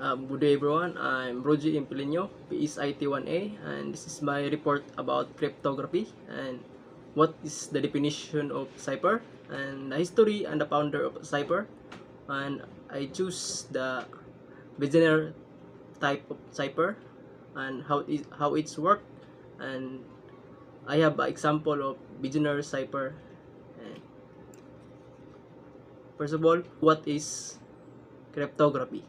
Good day everyone, I'm Roger Impilino, PSIT1A, and this is my report about cryptography and what is the definition of cipher and the history and the founder of cipher. And I choose the Vigenère type of cipher and how it's work, and I have an example of Vigenère cipher. And first of all, what is cryptography?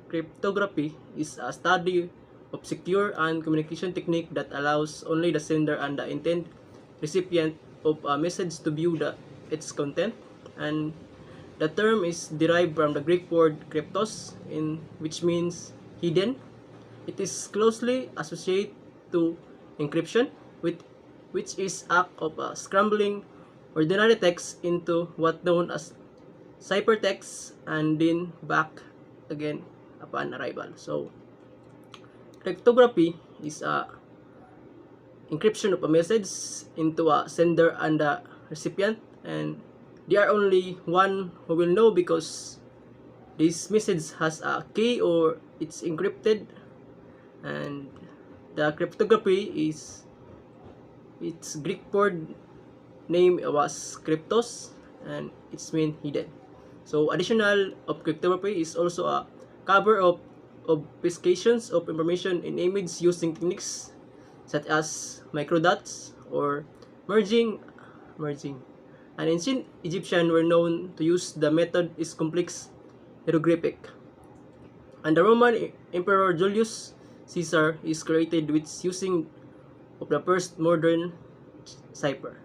Cryptography is a study of secure and communication technique that allows only the sender and the intended recipient of a message to view its content, and the term is derived from the Greek word kryptos, which means hidden. It is closely associated to encryption, which is act of scrambling ordinary text into what known as ciphertext and then back again upon arrival. So cryptography is a encryption of a message into a sender and a recipient, and they are only one who will know because this message has a key or it's encrypted. And the cryptography is its Greek word name was kryptos, and it's mean hidden. So additional of cryptography is also a cover of obfuscations of information in image using techniques such as microdots or merging. And ancient Egyptians were known to use the method is complex hieroglyphic. And the Roman Emperor Julius Caesar is created with using of the first modern cipher.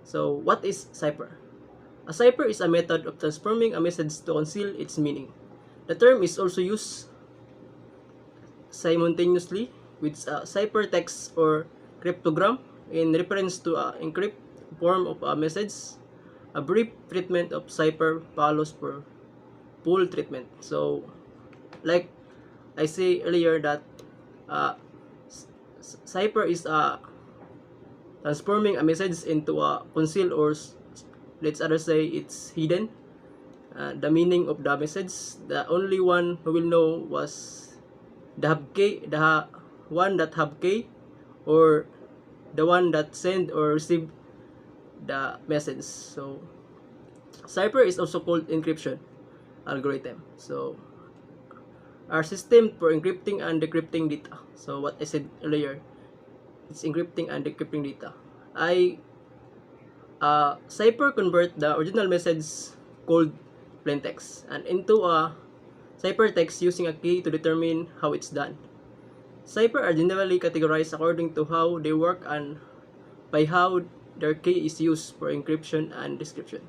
So what is cipher? A cipher is a method of transforming a message to conceal its meaning. The term is also used simultaneously with ciphertext or cryptogram in reference to an encrypted form of a message. A brief treatment of cipher follows for full treatment. So, like I say earlier that cipher is transforming a message into a concealed, or let's other say it's hidden. The meaning of the message, the only one who will know was the one that have key, or the one that send or receive the message. So cipher is also called encryption algorithm. So our system for encrypting and decrypting data. So what I said earlier, it's encrypting and decrypting data. Cipher convert the original message called plaintext and into a ciphertext using a key to determine how it's done. Cipher are generally categorized according to how they work and by how their key is used for encryption and description.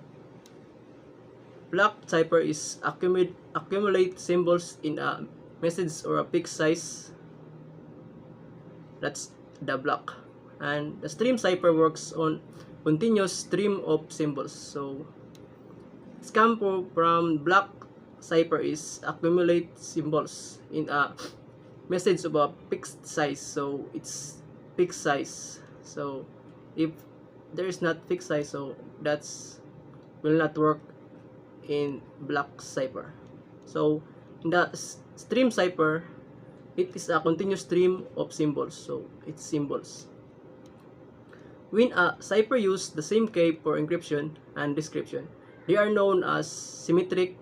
Block cipher is accumulate symbols in a message or a fixed size. That's the block. And the stream cipher works on continuous stream of symbols. So it's come from block cipher is accumulate symbols in a message of a fixed size. So it's fixed size. So if there is not fixed size, so that's will not work in block cipher. So in the stream cipher, it is a continuous stream of symbols. So it's symbols. When a cipher uses the same key for encryption and description, they are known as symmetric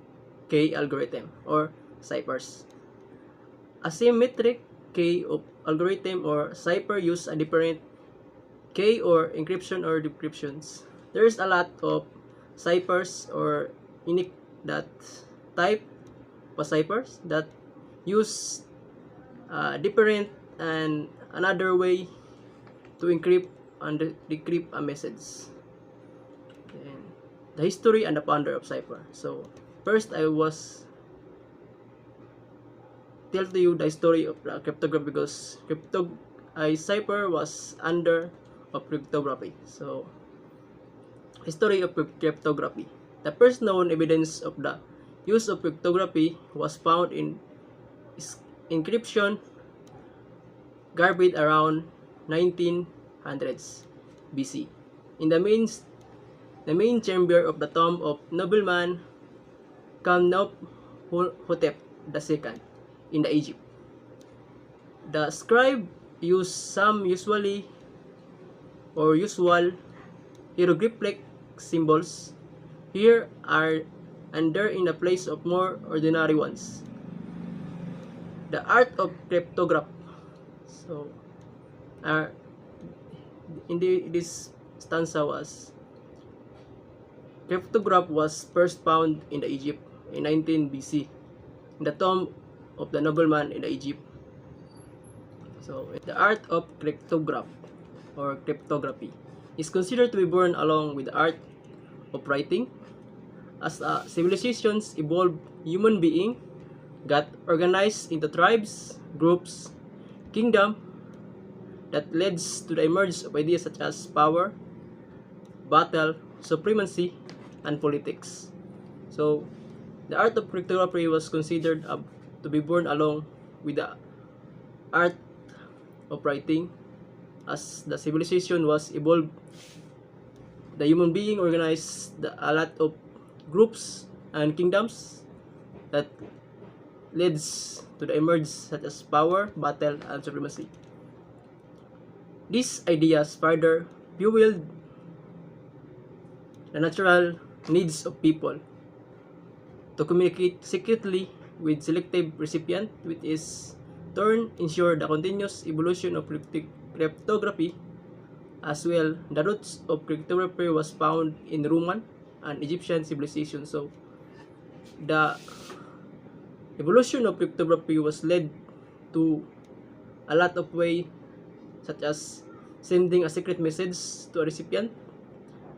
key algorithm or ciphers. A symmetric key of algorithm or cipher use a different key or encryption or decryptions. There is a lot of ciphers or unique that type of ciphers that use different and another way to encrypt and decrypt a message. And the history and the founder of cipher. So first I was tell to you the story of cryptography, because cipher was under of cryptography. So history of cryptography. The first known evidence of the use of cryptography was found in encryption garbage around 1900s BC. In the main the main chamber of the tomb of nobleman Kamnop-Hotep II in the Egypt. The scribe used some usual hieroglyphic symbols here are and there in the place of more ordinary ones. The art of cryptography. So, this stanza was cryptograph was first found in the Egypt in 19 BC in the tomb of the nobleman in the Egypt. So, the art of cryptography or cryptography is considered to be born along with the art of writing. As civilizations evolved, human beings got organized into tribes, groups, kingdom that leads to the emergence of ideas such as power, battle, supremacy, and politics. So, the art of cryptography was considered to be born along with the art of writing. As the civilization was evolved, the human being organized a lot of groups and kingdoms that leads to the emergence such as power, battle, and supremacy. These ideas further fueled the natural needs of people to communicate secretly with selective recipient, which is turn ensure the continuous evolution of cryptography. As well, the roots of cryptography was found in Roman and Egyptian civilization. So, the evolution of cryptography was led to a lot of ways, such as sending a secret message to a recipient,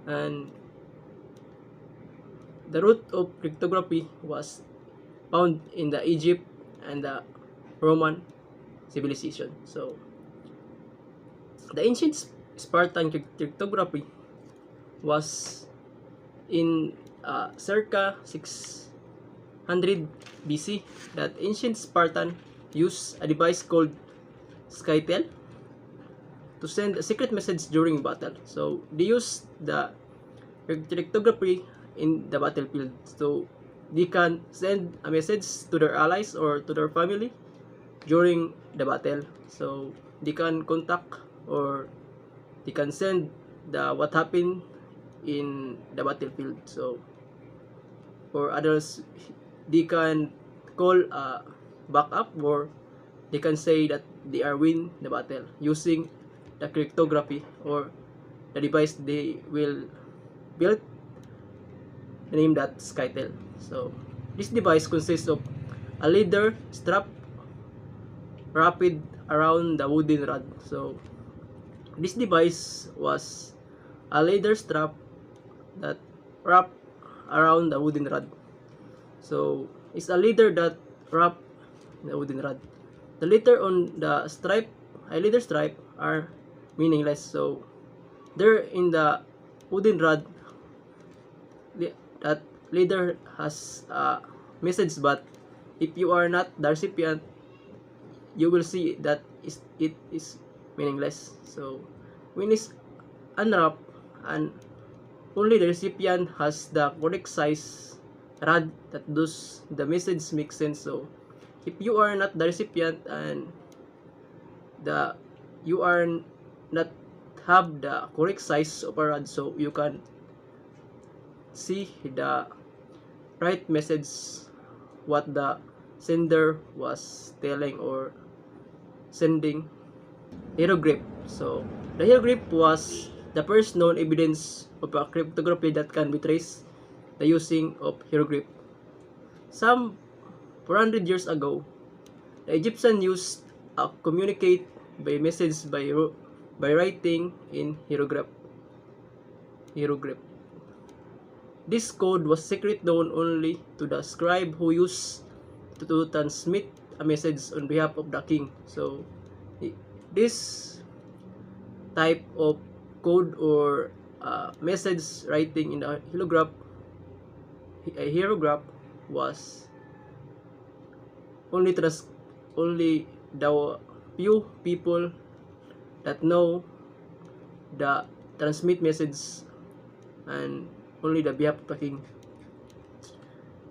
and the root of cryptography was found in the Egypt and the Roman civilization. So, the ancient Spartan cryptography was in circa 600 BC that ancient Spartan used a device called CIPHER to send a secret message during battle. So they used the cryptography in the battlefield, so they can send a message to their allies or to their family during the battle. So they can contact or they can send the what happened in the battlefield. So for others, they can call a backup, or they can say that they are win the battle using the cryptography or the device they will build, name that SkyTel. So this device consists of a leather strap wrapped around the wooden rod. So this device was a leather strap that wrapped around the wooden rod. So it's a leather that wrapped the wooden rod. The letter on the stripe, a leather stripe, are meaningless. So there in the wooden rod, that leader has a message, but if you are not the recipient, you will see that it is meaningless. So when it's unwrapped and only the recipient has the correct size rod, that does the message makes sense. So if you are not the recipient and you are not have the correct size of a rod, so you can see the right message what the sender was telling or sending. Hieroglyph. So the hieroglyph was the first known evidence of a cryptography that can be traced the using of hieroglyph. Some 400 years ago, the Egyptians used to communicate by message by writing in hieroglyph. This code was secret, known only to the scribe who used to transmit a message on behalf of the king. So this type of code or message writing in a hieroglyph was only the few people that know the transmit message, and only the behalf of the king.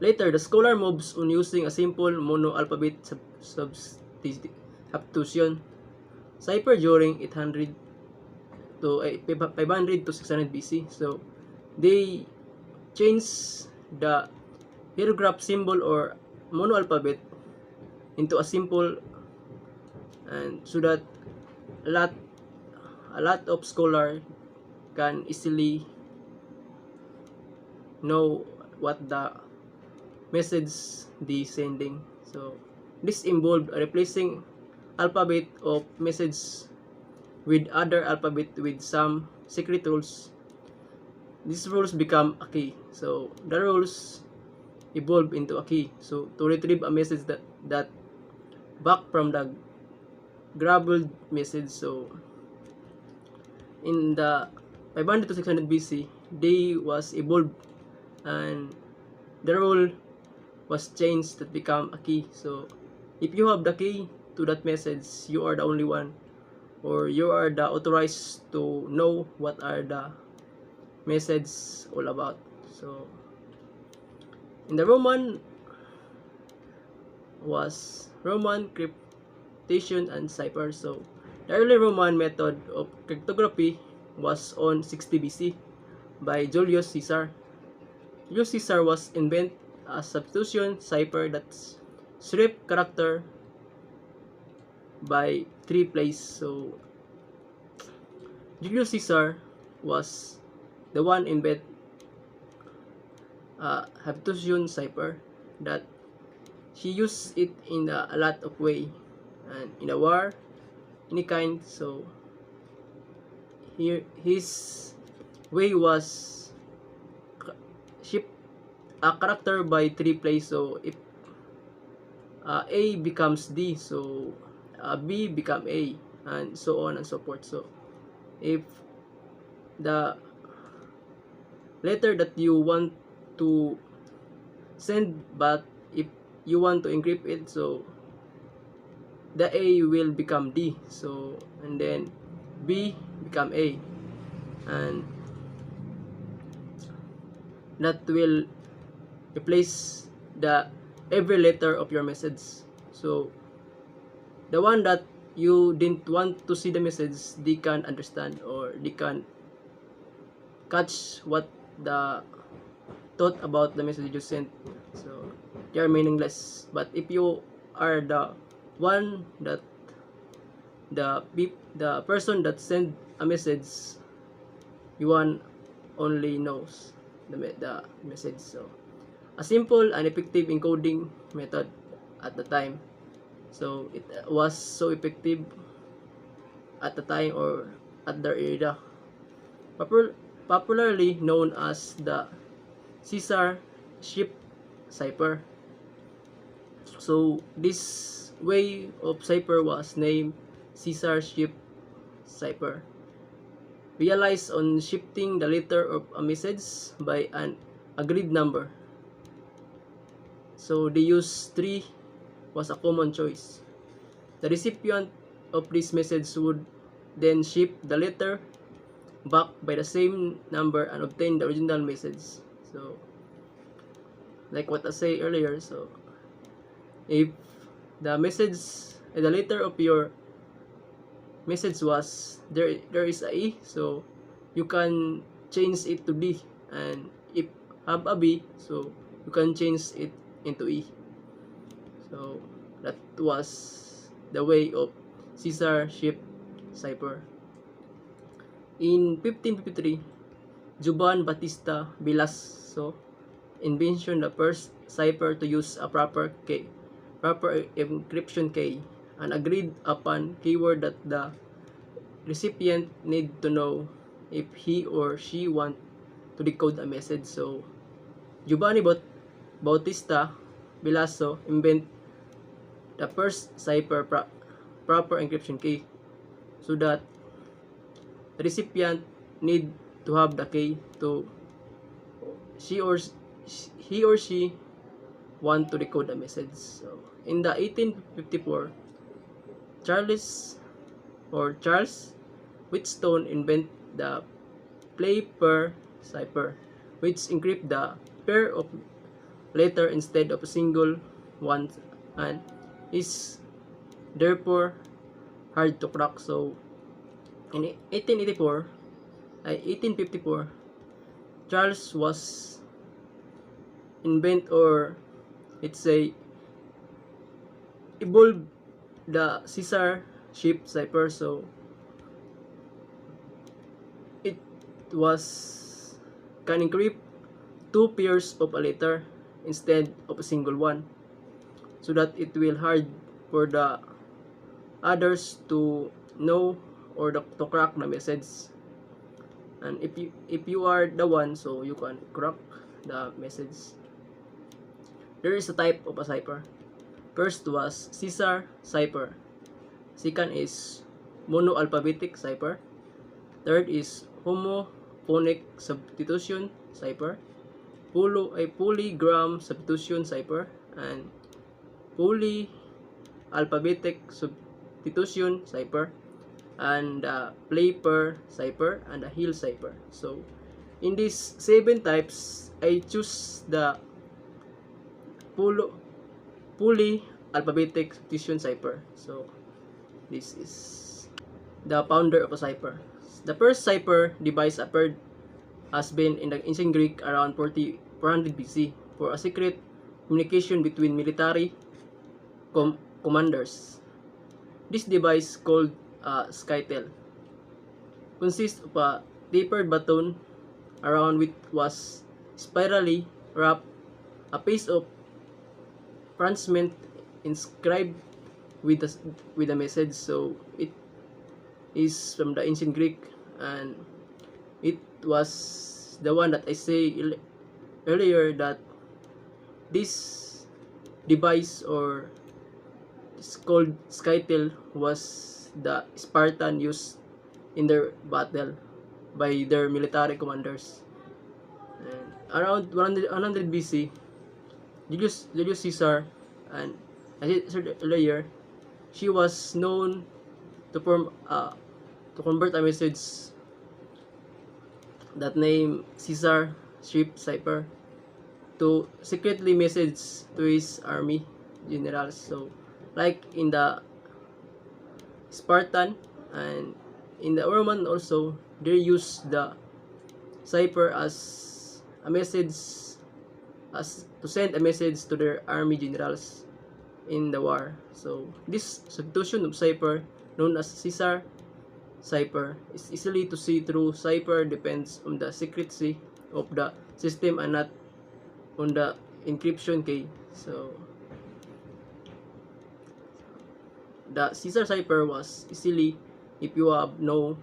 Later, the scholar moves on using a simple mono-alphabet substitution cipher during 800 to 500 to 600 BC. So they change the hieroglyph symbol or mono-alphabet into a simple, and so that a lot of scholar can easily know what the message they sending. So this involved replacing alphabet of message with other alphabet with some secret rules. These rules become a key. So the rules evolve into a key. So to retrieve a message that back from the garbled message. So in the 500 to 600 BC, they was evolved, and the rule was changed that become a key. So if you have the key to that message, you are the only one, or you are the authorized to know what are the message all about. So in the Roman cryptation and cipher. So the early Roman method of cryptography was on 60 BC by Julius Caesar. Julius Caesar was invent a substitution cipher that's strip character by 3 place. So Julius Caesar was the one invent substitution cipher that he used it in a lot of way, and in a war any kind. So here his way was shift a character by 3 place. So if A becomes D, so B become A, and so on and so forth. So if the letter that you want to send, but if you want to encrypt it, so the A will become D, so and then B become A, and that will replace the every letter of your message. So the one that you didn't want to see the message, they can understand, or they can catch what the thought about the message you sent. So they are meaningless. But if you are the one that the person that sent a message, you one only knows the message. So a simple and effective encoding method at the time. So it was so effective at the time, or at the era, popularly known as the Caesar ship cipher. So this way of cipher was named Caesar ship cipher, realized on shifting the letter of a message by an agreed number. So they use 3 was a common choice. The recipient of this message would then ship the letter back by the same number and obtain the original message. So like what I say earlier, so if the message, the letter of your message was there is a E, so you can change it to D, and if have a B, so you can change it into E. So that was the way of Caesar ship cipher. In 1553, Juan Bautista Velasco invented the first cipher to use a proper encryption key, an agreed upon keyword that the recipient need to know if he or she want to decode a message. So Giovanni Bautista Velasco invented the first cipher proper encryption key, so that the recipient need to have the key to he or she want to decode a message. So in the 1854, Charles Wheatstone invented the paper cipher, which encrypt the pair of letter instead of a single one, and is therefore hard to crack. So in 1854, Charles was invent, or let's say evolved, the censorship cipher. So it was can encrypt two pairs of a letter instead of a single one, so that it will hard for the others to know or to crack the message. And if you are the one, so you can crack the message. There is a type of a cipher. First was Caesar cipher. Second is monoalphabetic cipher. Third is homophonic substitution cipher. Polygram substitution cipher, and polyalphabetic substitution cipher, and Playper cipher, and a Hill cipher. So in these 7 types, I choose the polyalphabetic substitution cipher. So this is the founder of a cipher. The first cipher device appeared has been in the ancient Greek around 400 BC for a secret communication between military commanders. This device, called scythe, consists of a tapered baton around which was spirally wrapped a piece of parchment inscribed with a message. So it is from the ancient Greek, and it was the one that I say earlier, that this device, or it's called scythe, was the Spartan used in their battle by their military commanders. And around 100 BC, Julius Caesar, and as I said earlier, she was known to convert a message that name Caesar ship cipher to secretly message to his army generals. So like in the Spartan and in the Roman also, they use the cipher as a message, as to send a message to their army generals in the war. So this substitution of cipher, known as Caesar cipher, is easily to see through. Cipher depends on the secrecy of the system and not on the encryption key. So the Caesar cipher was easily if you have know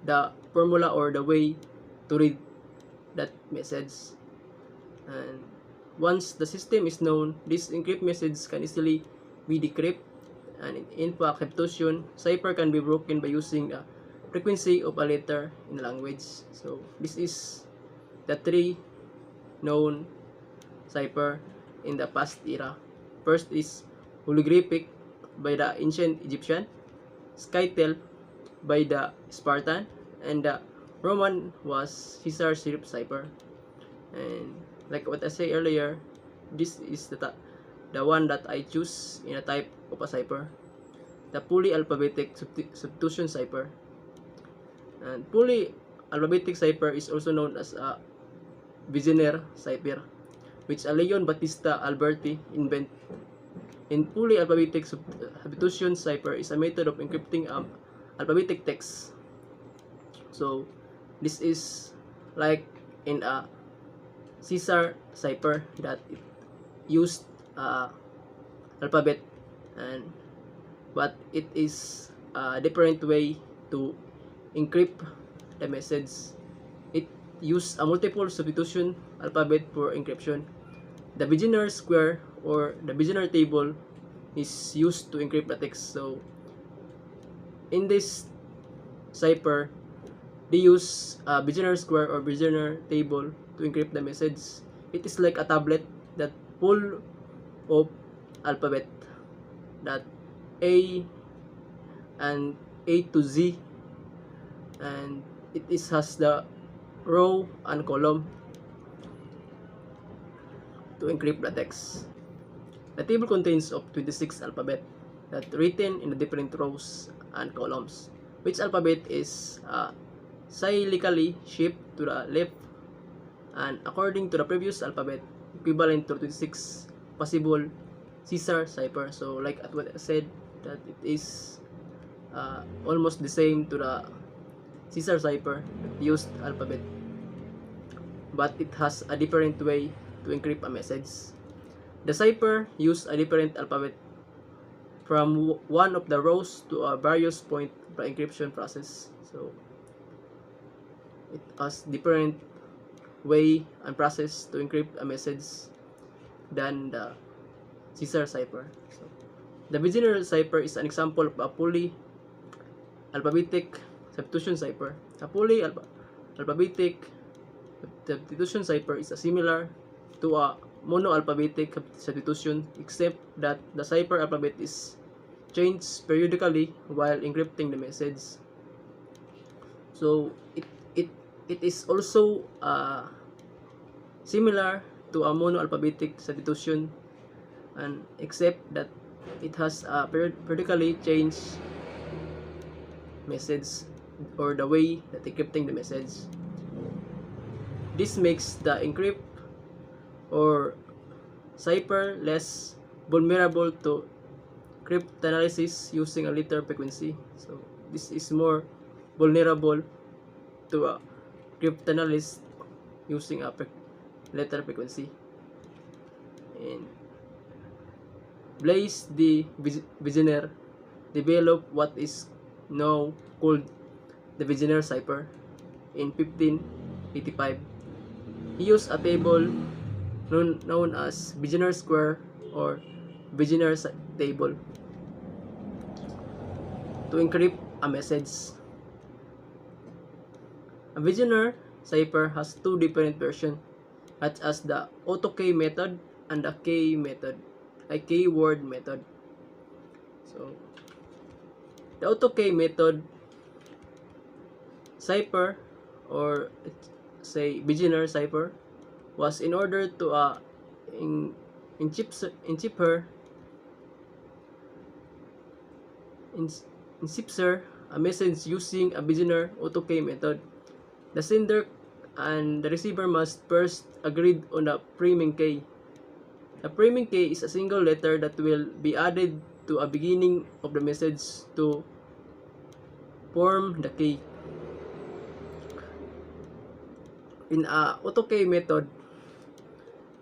the formula or the way to read that message. And once the system is known, this encrypt message can easily be decrypted. And in encryption, cipher can be broken by using the frequency of a letter in a language. So this is the 3 known cipher in the past era. First is holographic by the ancient Egyptian, scythe by the Spartan, and the Roman was Caesar cipher. And like what I said earlier, this is the one that I choose in a type of a cipher, the polyalphabetic substitution cipher. And polyalphabetic cipher is also known as a Vigenère cipher, which a Leon Battista Alberti invented. In polyalphabetic substitution cipher is a method of encrypting alphabetic text. So this is like in a Caesar cipher that it used alphabet, and but it is a different way to encrypt the message. It used a multiple substitution alphabet for encryption. The Vigenère square or the Vigenère table is used to encrypt the text. So in this cipher, they use a Vigenère square or Vigenère table to encrypt the message. It is like a tablet that full of alphabet, that A and A to Z, and it has the row and column. to encrypt the text. The table contains of 26 alphabet that written in the different rows and columns. Which alphabet is cyclically shifted to the left, and according to the previous alphabet, equivalent to 26 possible CIPHER cipher. So like at what I said, that it is almost the same to the CIPHER cipher used alphabet, but it has a different way to encrypt a message. The cipher use a different alphabet from one of the rows to a various point of the encryption process. So it has different way and process to encrypt a message than the CIPHER cipher. So the Vigenère cipher is an example of a polyalphabetic substitution cipher. A polyalphabetic substitution cipher is similar to a monoalphabetic substitution, except that the cipher alphabet is changed periodically while encrypting the message. So it is also similar to a monoalphabetic substitution, and except that it has a periodically changed message, or the way that encrypting the message. This makes the encrypt or cipher less vulnerable to cryptanalysis using a letter frequency. So this is more vulnerable to a cryptanalysis using a letter frequency. And Blaise de Vigenère developed what is now called the Vigenère cipher in 1585. He used a table known as Vigenère square or Vigenère table to encrypt a message. A Vigenère cipher has two different versions, such as the auto-key method and the key method, a keyword method. So the auto-key method cipher, or say Vigenère cipher, was in order to CIPHER a message using a Vigenère auto-key method. The sender and the receiver must first agree on the priming key. The priming key is a single letter that will be added to a beginning of the message to form the key. In a auto-key method,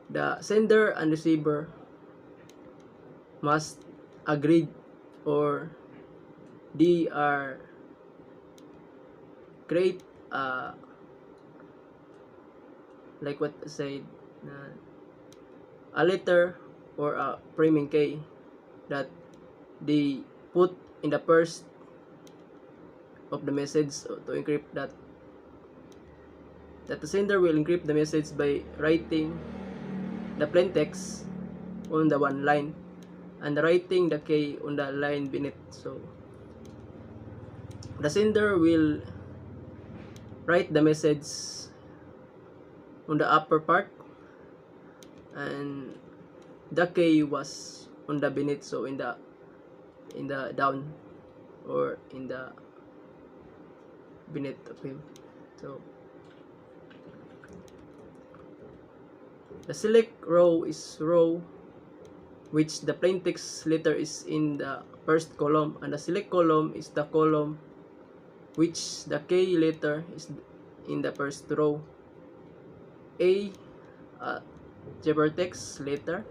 the sender and receiver must agree, or they are create like what I said, a letter or a priming key that they put in the first of the message to encrypt that the sender will encrypt the message by writing the plain text on the one line and writing the key on the line beneath. So the sender will write the message on the upper part, and the key was on the beneath, so in the down, or in the beneath of him. So the select row is row which the plain text letter is in the first column, and the select column is the column which the key letter is in the first row. A text letter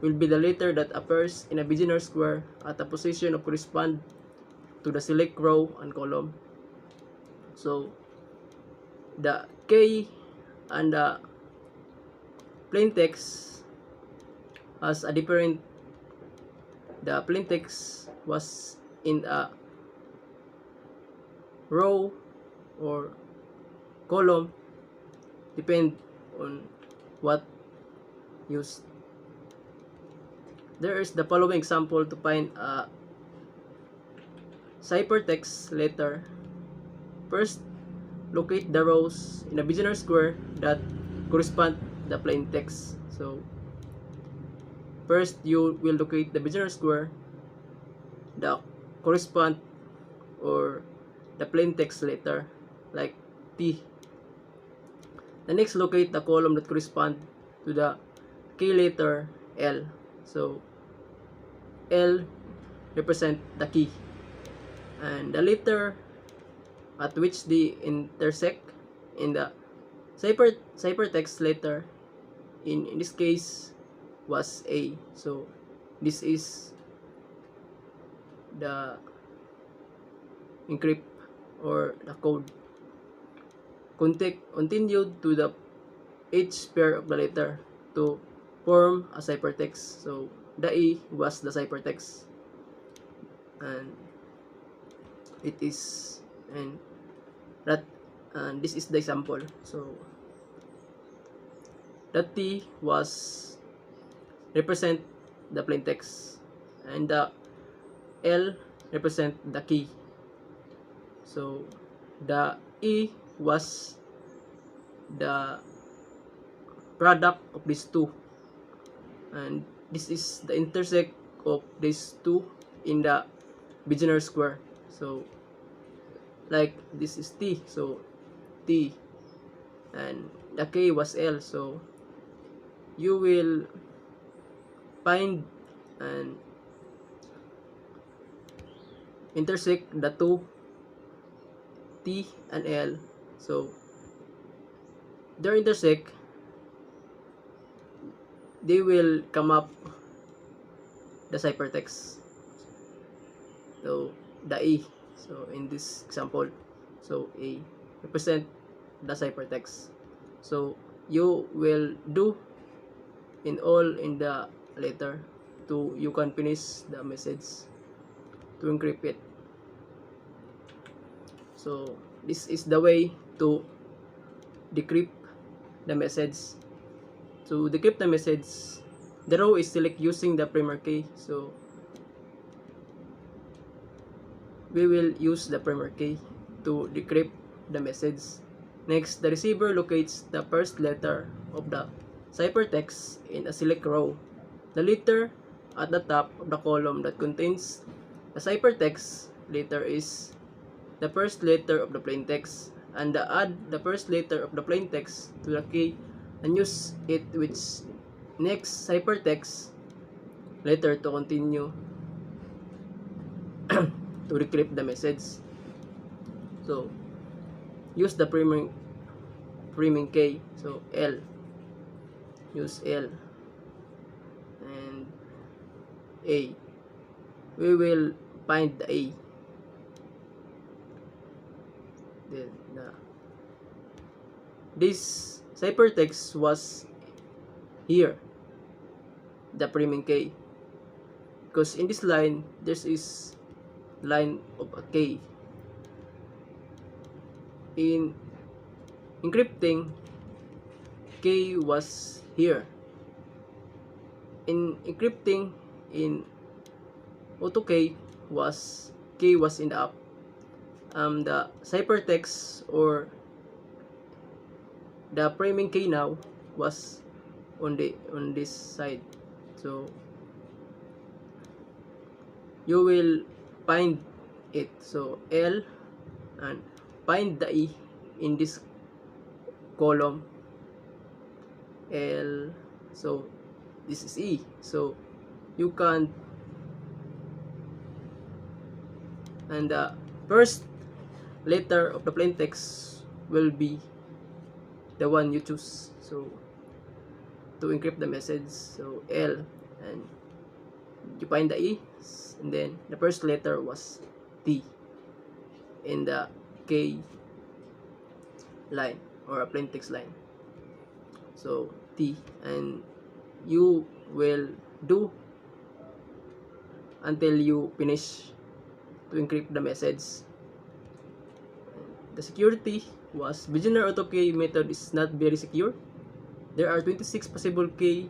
will be the letter that appears in a Vigenère square at a position of correspond to the select row and column. So the K and the plain text has a different. The plain text was in a row or column, depend on what used. There is the following example to find a ciphertext letter. First, locate the rows in a Vigenère square that correspond to the plain text. So first you will locate the Vigenère square, the correspond or the plain text letter like T. The next, locate the column that correspond to the key letter L. So L represent the key, and the letter at which they intersect in the ciphertext letter in this case was A. So this is the encrypt or the code. Continued to the each pair of the letter to form a ciphertext. So the A was the ciphertext, and it is and this is the example. So the T was represent the plain text, and the L represent the key. So the E was the product of these two, and this is the intersect of these two in the Vigenère square. So like this is T, so T, and the K was L. So you will find and intersect the two T and L. So their intersect, they will come up the ciphertext. So the E, so in this example, so A represent the ciphertext. So you will do in all in the letter to you can finish the message to encrypt it. So this is the way to decrypt the message. To decrypt the message, the row is select using the primer key. So we will use the primer key to decrypt the message. Next, the receiver locates the first letter of the ciphertext in a select row. The letter at the top of the column that contains the ciphertext letter is the first letter of the plain text, and add the first letter of the plain text to the key and use it with next ciphertext letter to continue to decrypt the message. So use the priming key, so L, use L, and A. We will find the A. Then this ciphertext was here, the priming key, because in this line there is line of a K. In encrypting, K was here. In encrypting in auto K was K was in the up. The ciphertext or the priming key now was on this side. So you will find it. So L, and find the E in this column L. So this is E. So you can, and the first letter of the plain text will be the one you choose. So to encrypt the message, so L, and you find the E, and then the first letter was T in the K line or a plain text line. So T, and you will do until you finish to encrypt the message. The security was Vigenère auto key method is not very secure. There are 26 possible key,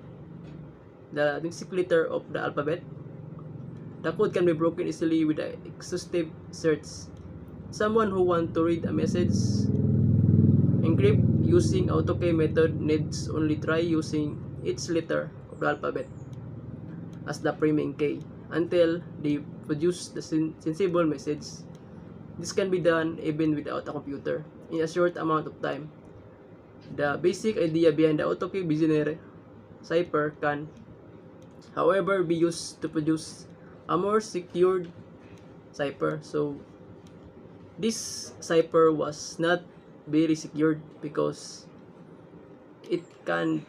the 26 letter of the alphabet. The code can be broken easily with an exhaustive search. Someone who wants to read a message encrypt using auto key method needs only try using each letter of the alphabet. as the priming key until they produce the sensible message. This can be done even without a computer in a short amount of time. The basic idea behind the auto-key Vigenère cipher can, however, be used to produce a more secured cipher. So this cipher was not very secured because it can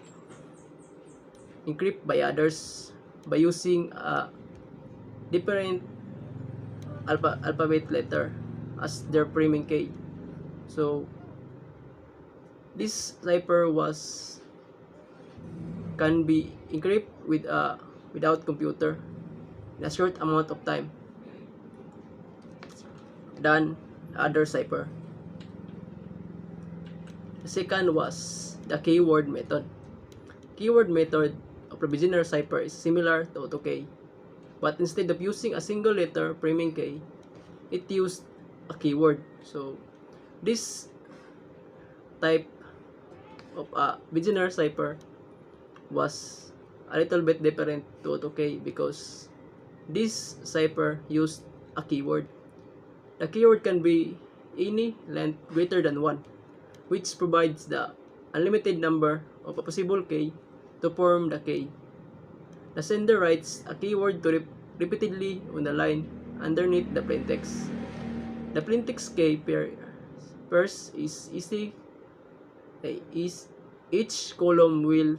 encrypt by others by using a different alphabet letter as their priming key. So this cipher can be encrypted without computer in a short amount of time than other cipher. The second was the keyword method. Keyword method of the Vigenère cipher is similar to AutoK, but instead of using a single letter priming key, it used a keyword. So this type of a Vigenère cipher was a little bit different to AutoK because this cipher used a keyword. The keyword can be any length greater than 1, which provides the unlimited number of a possible key to form the key. The sender writes a keyword to repeatedly on the line underneath the plaintext. The plaintext key pairs is easy. Each column will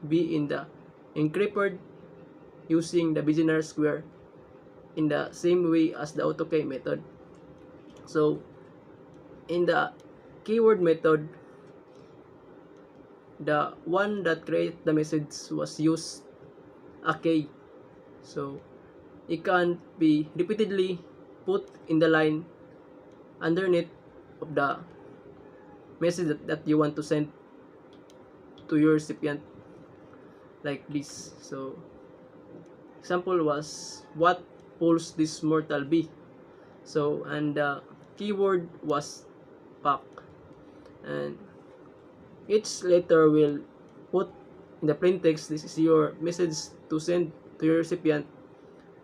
be in the encrypted using the Vigenère square in the same way as the AutoK method. So in the keyword method, the one that created the message was used a key. So it can be repeatedly put in the line underneath of the message that you want to send to your recipient, like this. So example was, what pulls this mortal be? So, and the keyword was pack, and each letter will put in the plaintext, this is your message to send to your recipient,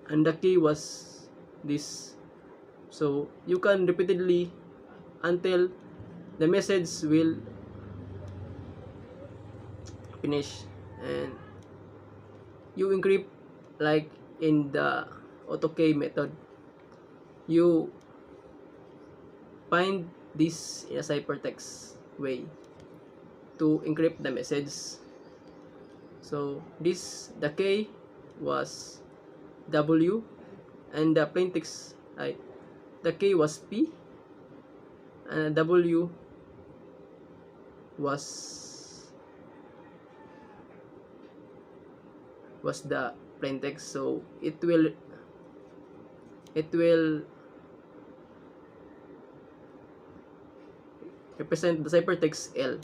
and the key was this. So you can repeatedly until the message will finish, and you encrypt like in the AutoK method. You find this in a ciphertext way to encrypt the message. So this, the K was W, and the plaintext, the K was P, and the W was the plaintext. So it will represent the ciphertext L,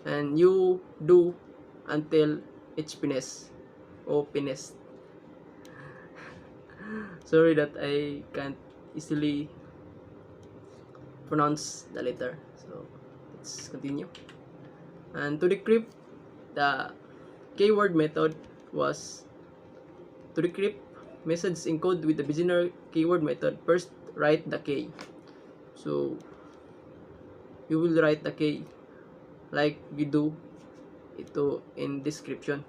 and you do until it's finished or finished. Sorry that I can't easily pronounce the letter. So let's continue. And to decrypt, the keyword method was to decrypt message encoded with the Vigenère keyword method. First, write the key. So you will write the key like you do ito in encryption.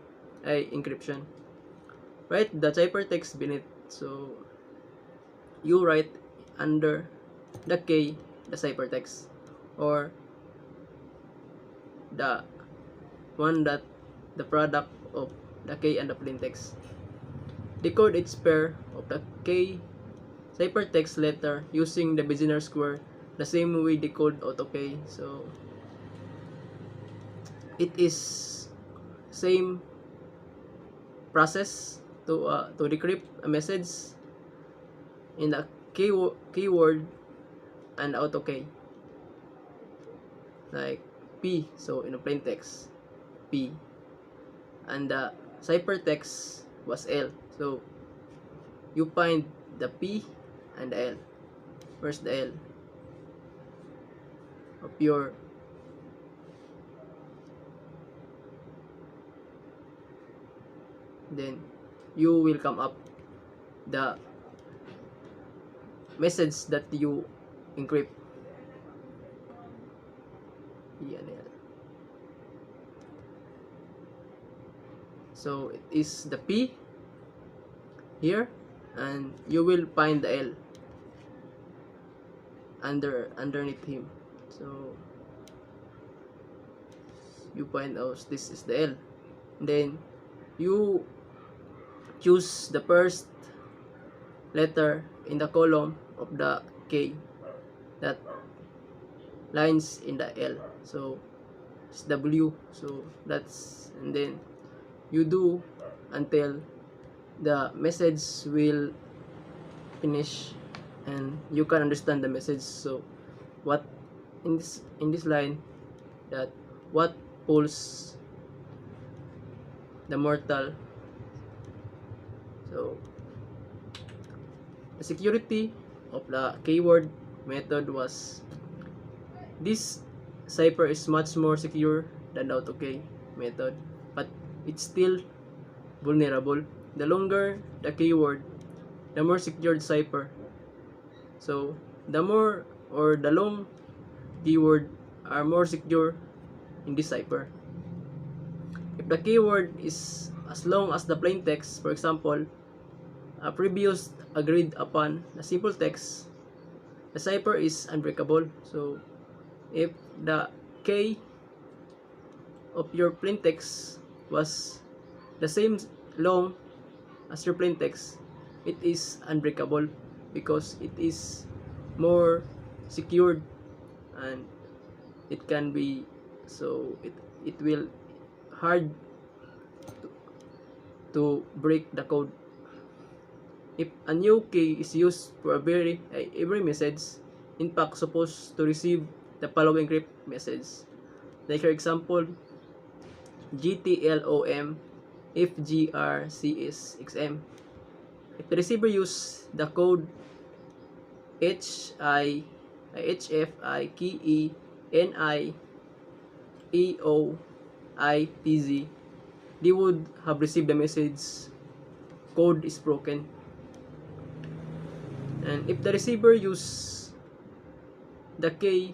Write the ciphertext beneath. So you write under the key the ciphertext, or the one that the product of the key and the plaintext. Decode each pair of the key ciphertext letter using the Vigenère square, the same way decode AutoK. So it is same process to decrypt a message in the keyword and AutoK, like P. So in a plaintext, P, and the ciphertext was L. So you find the P and the L. Where's the L of your then you will come up the message that you encrypt. Yan, yan. So it is the P here, and you will find the L underneath him. So you find out this is the L. Then you choose the first letter in the column of the K that lines in the L. So it's W. So that's, and then you do until the message will finish and you can understand the message. So what in this line, that what pulls the mortal. So the security of the keyword method was, this cipher is much more secure than the AutoK method, but it's still vulnerable. The longer the keyword, the more secured cipher. So the more or the long keyword are more secure in this cipher. If the keyword is as long as the plain text, for example, a previous agreed upon the simple text, the cipher is unbreakable. So if the K of your plain text was the same long as your plain text, it is unbreakable because it is more secured and it can be, so it will hard to break the code. If a new key is used for every message, in fact supposed to receive the following encrypt message. Like for example, GTLOM if GRCSXM. If the receiver use the code HFIKENIEOITZ, they would have received the message code is broken. And if the receiver use the K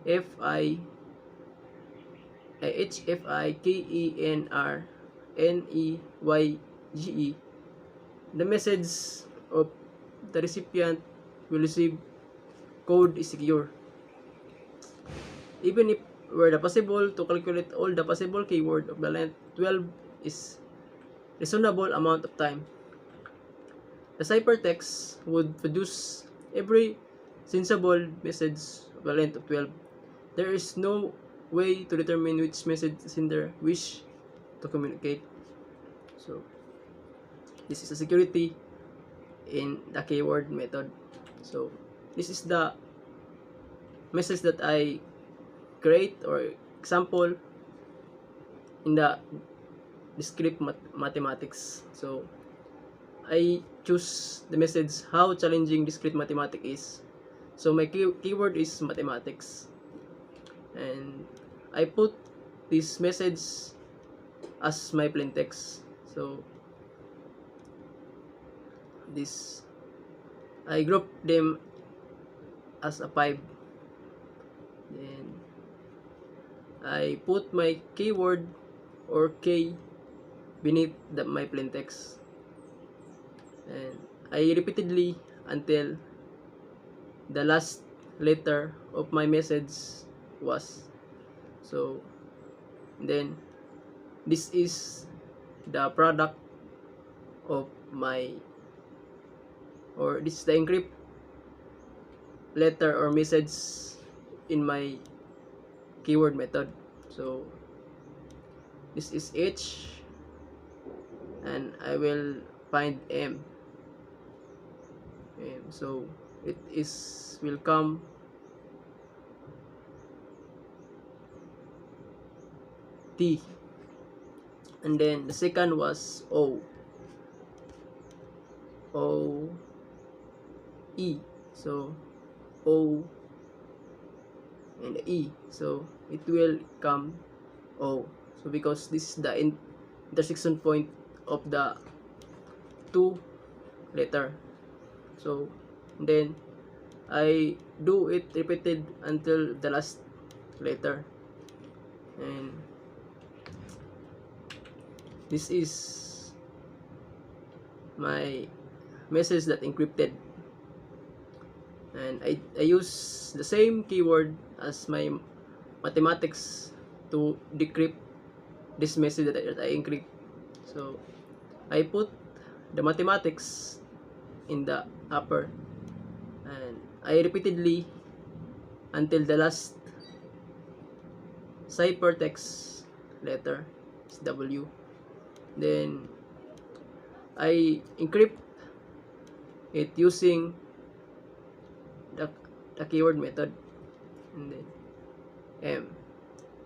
HFIKENRNEYGE, the message of the recipient will receive code is secure. Even if were the possible to calculate all the possible keyword of the length 12 is reasonable amount of time, the ciphertext would produce every sensible message of the length of 12. There is no way to determine which message the sender wish to communicate. So this is a security in the keyword method. So this is the message that I create or example in the discrete mathematics. So I choose the message how challenging discrete mathematics is. So my keyword is mathematics, and I put this message as my plain text. So this, I group them as a 5. Then I put my keyword or K beneath my plain text, and I repeatedly until the last letter of my message was. So then this is the product of my, or this is the encrypt letter or message in my keyword method. So this is H, and I will find M. So it is will come T, and then the second was O E. So O and the E, so it will come O. So because this is the intersection point of the 2 letter. So then I do it repeated until the last letter, and this is my message that encrypted. And I use the same keyword as my mathematics to decrypt this message that I encrypt. So I put the mathematics in the upper, and I repeatedly until the last ciphertext letter is W. Then I encrypt it using the keyword method, and then M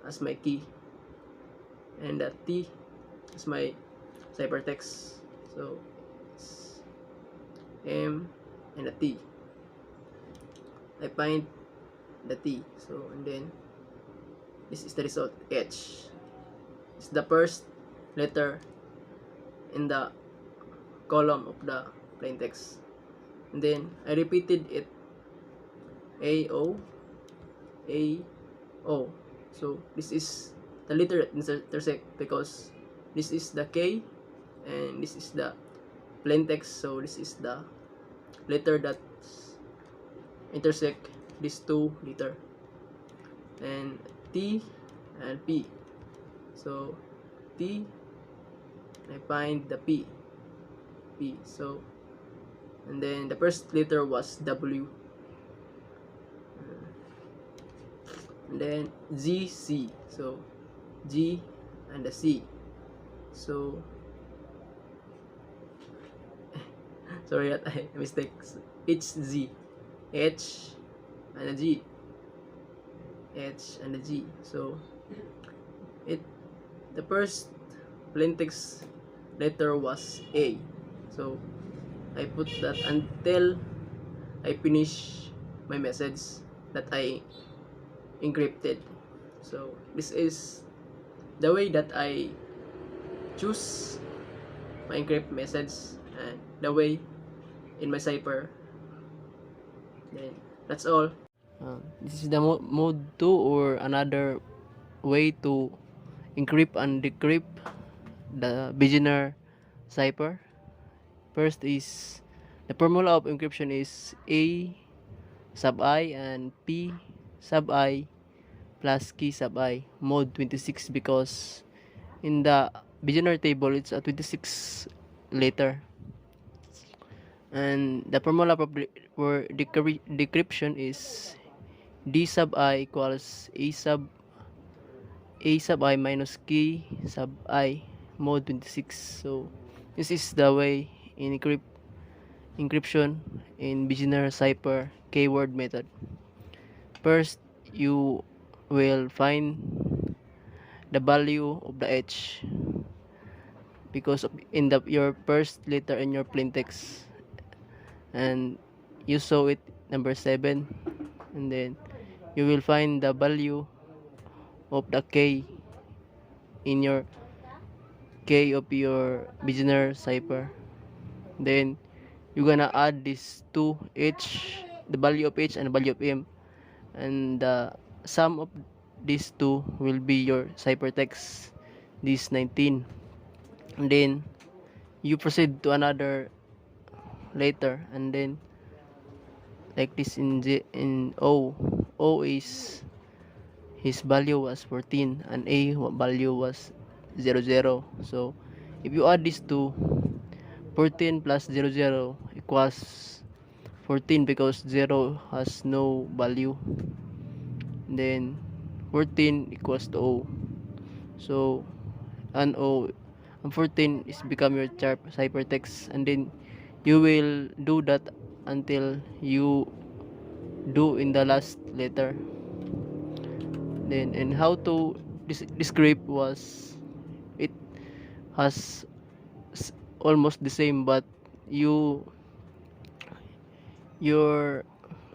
as my key, and the T as my ciphertext. So it's M and a T. I find the T. So and then this is the result. H is the first letter in the column of the plain text, and then I repeated it A-O, A-O. So this is the letter that intersect, because this is the K and this is the plain text. So this is the letter that intersect these 2 letter, and T and P. So T, I find the P. So and then the first letter was W, and then G, C. So G and the C. So sorry that I mistake. It's Z, H and a G, H and a G. So the first plain text letter was A. So I put that until I finish my message that I encrypted. So this is the way that I choose my encrypt message, and the way in my cipher. Then that's all. This is the mode 2, or another way to encrypt and decrypt the Vigenère cipher. First is the formula of encryption is A sub I and P sub I plus key sub I, mode 26, because in the Vigenère table it's a 26 letter. And the formula for decryption is D sub I equals A sub I minus key sub I, mode 26. So this is the way in encryption in Vigenère cipher keyword method. First, you will find the value of the H, because of in your first letter in your plain text, and you saw it number 7, and then you will find the value of the K in your K of your Vigenère cipher. Then you're gonna add these two H, the value of H and the value of M, and the sum of these two will be your ciphertext, this 19. And then you proceed to another letter, and then like this in O is his value was 14 and A value was 00. So if you add these two, 14 plus 00 equals 14, because 0 has no value. Then 14 equals to O. So and 14 is become your ciphertext, and then you will do that until you do in the last letter. Then and how to decrypt was, it has almost the same, but your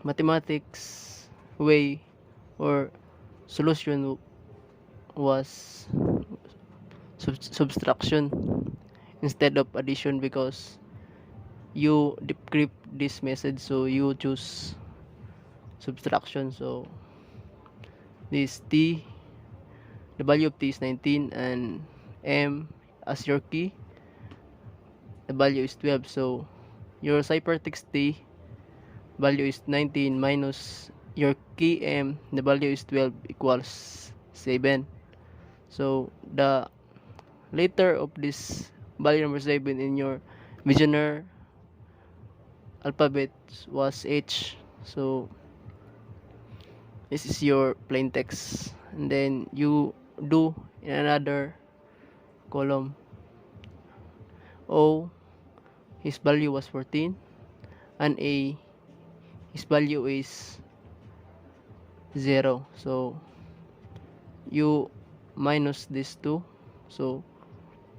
mathematics way or solution was subtraction. instead of addition, because you decrypt this message, so you choose subtraction. So this T, the value of T is 19, and M as your key, the value is 12. So your ciphertext T value is 19 minus your key M, the value is 12, equals 7. So the letter of this value number 7 in your Vigenère alphabet was H. So this is your plain text, and then you do in another column. O, his value was 14, and A, his value is 0. So you minus this 2, so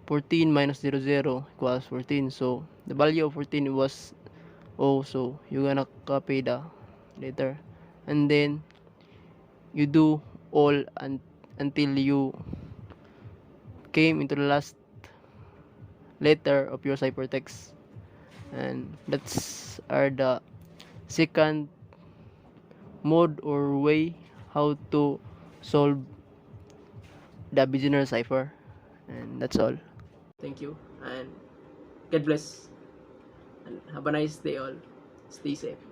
14 minus 0 0 equals 14. So the value of 14 was O, so you're gonna copy the letter, and then you do all until you came into the last letter of your ciphertext. And that's are the second mode or way how to solve the Vigenère cipher. And that's all. Thank you, and God bless, and have a nice day all. Stay safe.